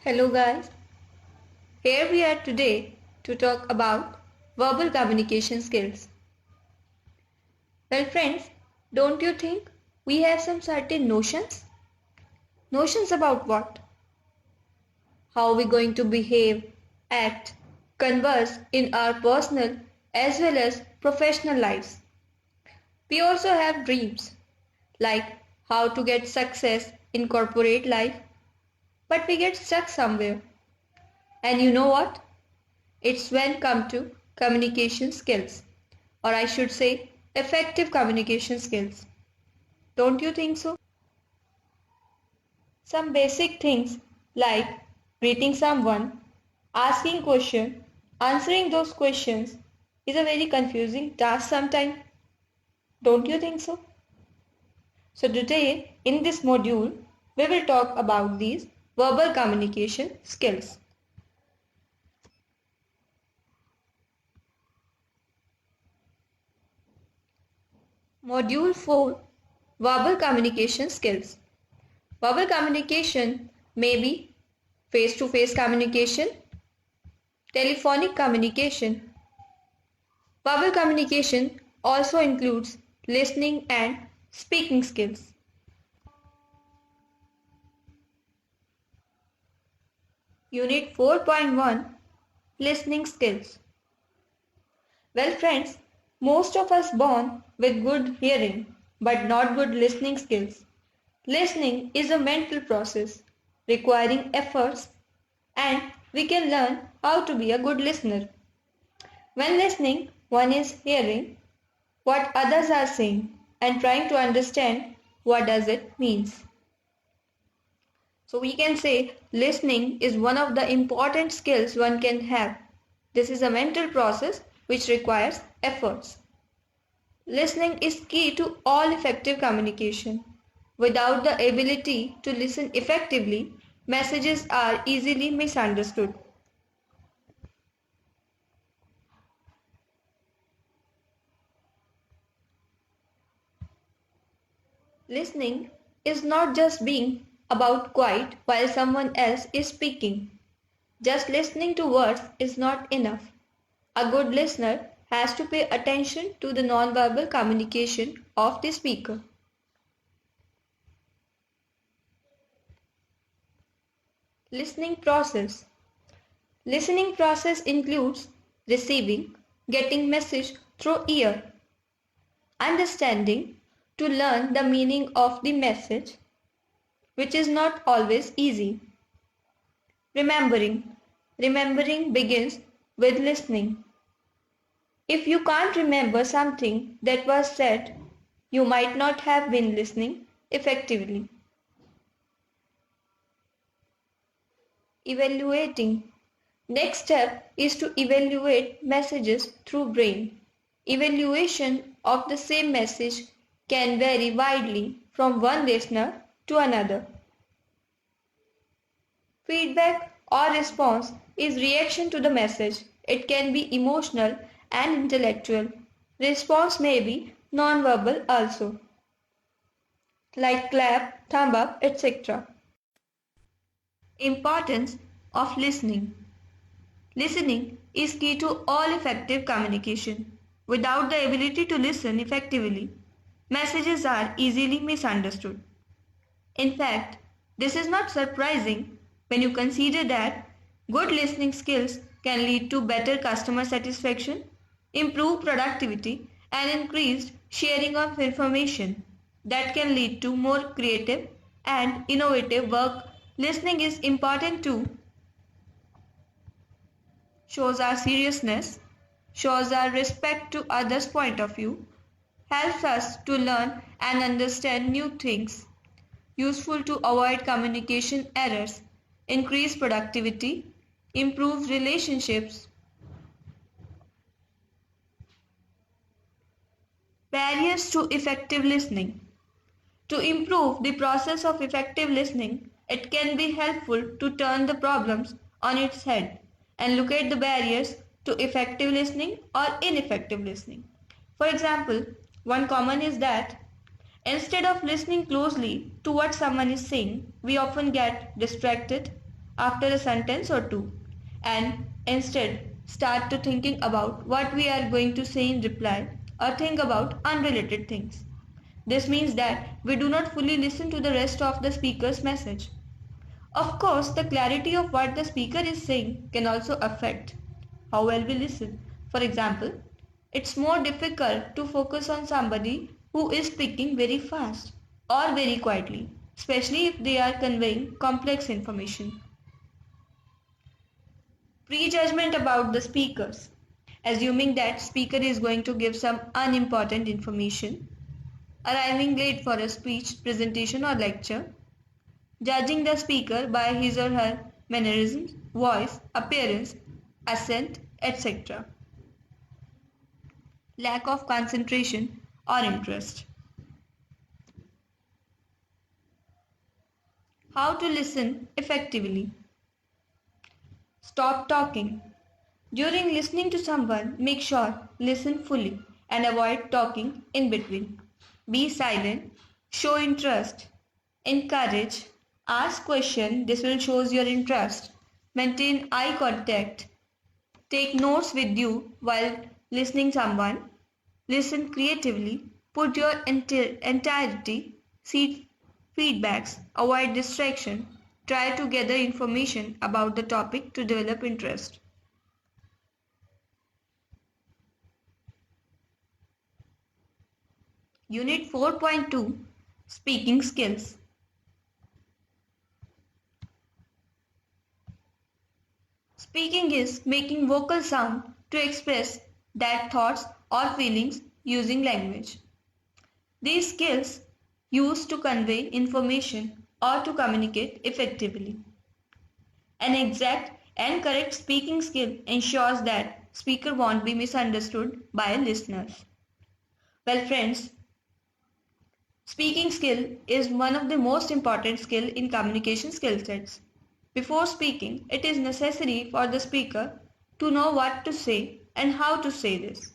Hello guys, here we are today to talk about verbal communication skills. Well friends, don't you think we have some certain notions? Notions about what? How we going to behave, act, converse in our personal as well as professional lives. We also have dreams, like how to get success in corporate life, but we get stuck somewhere. And you know what? It's when come to communication skills, or I should say effective communication skills. Don't you think so? Some basic things like greeting someone, asking question, answering those questions is a very confusing task sometimes. Don't you think so? So today in this module we will talk about these verbal communication skills. Module 4, Verbal Communication Skills. Verbal communication may be face-to-face communication, telephonic communication. Verbal communication also includes listening and speaking skills. Unit 4.1, Listening Skills. Well friends, most of us born with good hearing but not good listening skills. Listening is a mental process requiring efforts, and we can learn how to be a good listener. When listening, one is hearing what others are saying and trying to understand what does it means. So we can say listening is one of the important skills one can have. This is a mental process which requires efforts. Listening is key to all effective communication. Without the ability to listen effectively, messages are easily misunderstood. Listening is not just being about quiet while someone else is speaking. Just listening to words is not enough. A good listener has to pay attention to the non-verbal communication of the speaker. Listening process. Listening process includes receiving, getting message through ear, understanding to learn the meaning of the message, which is not always easy. Remembering. Remembering begins with listening. If you can't remember something that was said, you might not have been listening effectively. Evaluating. Next step is to evaluate messages through brain. Evaluation of the same message can vary widely from one listener to another. Feedback or response is reaction to the message. It can be emotional and intellectual. Response may be non-verbal also, like clap, thumb up, etc. Importance of listening. Listening is key to all effective communication. Without the ability to listen effectively, messages are easily misunderstood. In fact, this is not surprising when you consider that good listening skills can lead to better customer satisfaction, improved productivity, and increased sharing of information that can lead to more creative and innovative work. Listening is important too. Shows our seriousness, shows our respect to others' point of view, helps us to learn and understand new things, useful to avoid communication errors, increase productivity, improve relationships. Barriers to effective listening. To improve the process of effective listening, it can be helpful to turn the problems on its head and look at the barriers to effective listening or ineffective listening. For example, one common is that instead of listening closely to what someone is saying, we often get distracted after a sentence or two, and instead start to thinking about what we are going to say in reply or think about unrelated things. This means that we do not fully listen to the rest of the speaker's message. Of course, the clarity of what the speaker is saying can also affect how well we listen. For example, it's more difficult to focus on somebody who is speaking very fast or very quietly, especially if they are conveying complex information. Prejudgment about the speakers. Assuming that speaker is going to give some unimportant information, arriving late for a speech, presentation or lecture, judging the speaker by his or her mannerisms, voice, appearance, accent, etc. Lack of concentration or interest. How to listen effectively. Stop talking. During listening to someone, make sure listen fully and avoid talking in between. Be silent, show interest, encourage, ask question, this will shows your interest. Maintain eye contact, take notes with you while listening someone, listen creatively, put your entirety, seek feedbacks, avoid distraction, try to gather information about the topic to develop interest. Unit 4.2 Speaking Skills. Speaking is making vocal sound to express that thoughts or feelings using language. These skills used to convey information or to communicate effectively. An exact and correct speaking skill ensures that speaker won't be misunderstood by listeners. Well friends, speaking skill is one of the most important skill in communication skill sets. Before speaking, it is necessary for the speaker to know what to say and how to say this.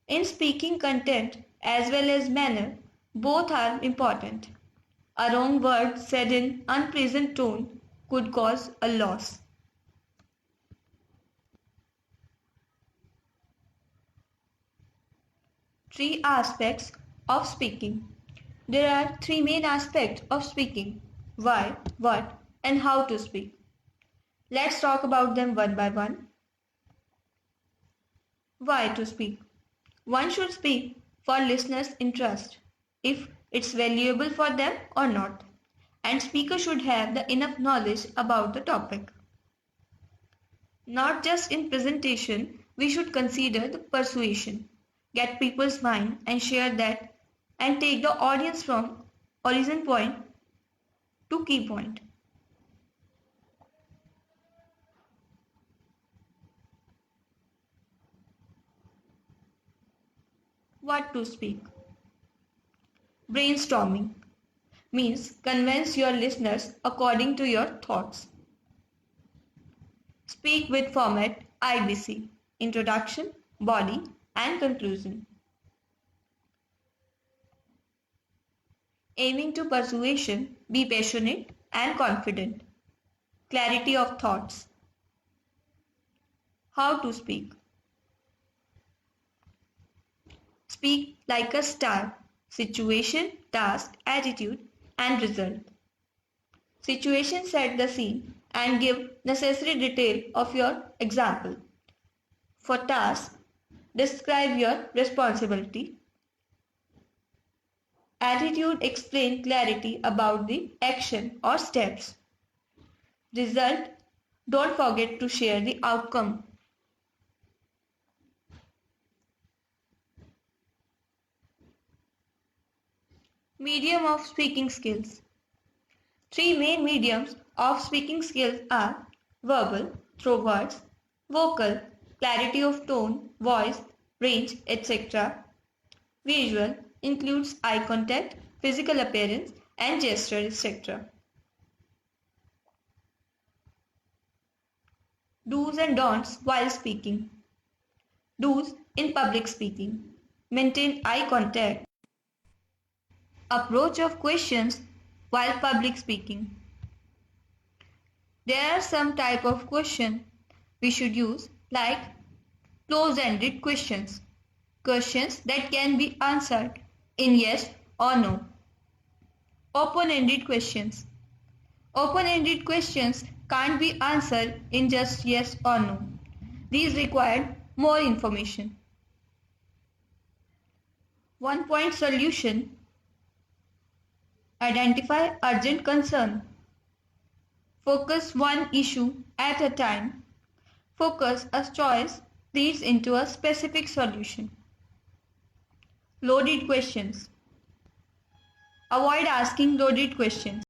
In speaking content as well as manner, both are important. A wrong word said in unpleasant tone could cause a loss. Three aspects of speaking. There are three main aspects of speaking: why, what, and how to speak. Let's talk about them one by one. Why to speak? One should speak for listeners' interest, if it's valuable for them or not, and speaker should have the enough knowledge about the topic. Not just in presentation, we should consider the persuasion, get people's mind and share that and take the audience from origin point to key point. What to speak? Brainstorming means convince your listeners according to your thoughts. Speak with format IBC: introduction, body, and conclusion. Aiming to persuasion, be passionate and confident. Clarity of thoughts. How to speak? Speak like a star. Situation, task, attitude, and result. Situation: set the scene and give necessary detail of your example. For task, describe your responsibility. Attitude: explain clarity about the action or steps. Result: don't forget to share the outcome. Medium of speaking skills. Three main mediums of speaking skills are verbal, through words; vocal, clarity of tone, voice, range, etc. Visual, includes eye contact, physical appearance, and gesture, etc. Do's and don'ts while speaking. Do's in public speaking: maintain eye contact. Approach of questions while public speaking. There are some type of question we should use like close-ended questions. Questions that can be answered in yes or no. Open-ended questions. Open-ended questions can't be answered in just yes or no. These require more information. One-point solution. Identify urgent concern. Focus one issue at a time. Focus a choice leads into a specific solution. Loaded questions. Avoid asking loaded questions.